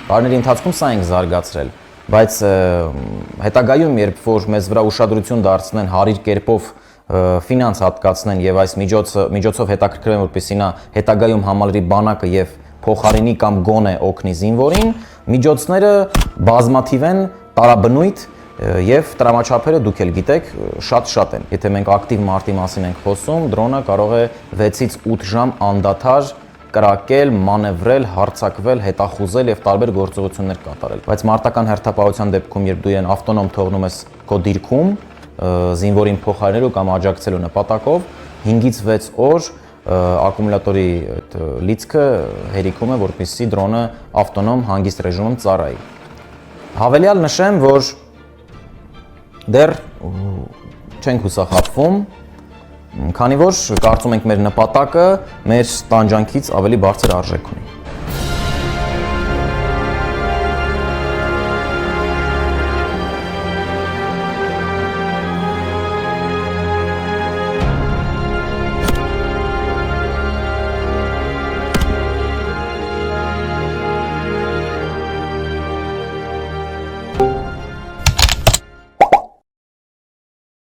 Տարիների ընթացքում սա ենք զարգացրել, բայց հետագայում, երբ որ մեզ վրա ուշադրություն դարձնեն հարիր կերպով ֆինանս հատկացնեն եւ այս միջոցով հետաքրքրեն, որպեսզի նա հետագայում համալրի բանակը եւ փոխարինի կամ գոնե օգնի զինվորին, միջոցները բազմաթիվ են, տարաբնույթ եւ տրամաչափերը դուք էլ գիտեք շատ են։ Եթե մենք ակտիվ մարտի մասին ենք խոսում, դրոնը կարող է 6-ից 8 ժամ անդադար կրակել, մանևրել, հարձակվել, հետախուզել եւ տարբեր գործողություններ կատարել։ Բայց մարտական հերթապահության դեպքում, երբ դու իրեն ավտոնոմ թողնում ես քո դիրքում, զինվորին փոխարինելու կամ աջակցելու նպատակով 5-ից 6 օր ակումուլյատորի լիցքը հերիքում է, որպեսզի դրոնը ավտոնոմ հանգիստ ռեժիմում ծառայի։ Հավելյալ նշեմ, որ դեռ չենք հուսախաբվում, քանի որ կարծում ենք մեր նպատակը մեր տանջանքից ավելի բարձր արժեք ունի։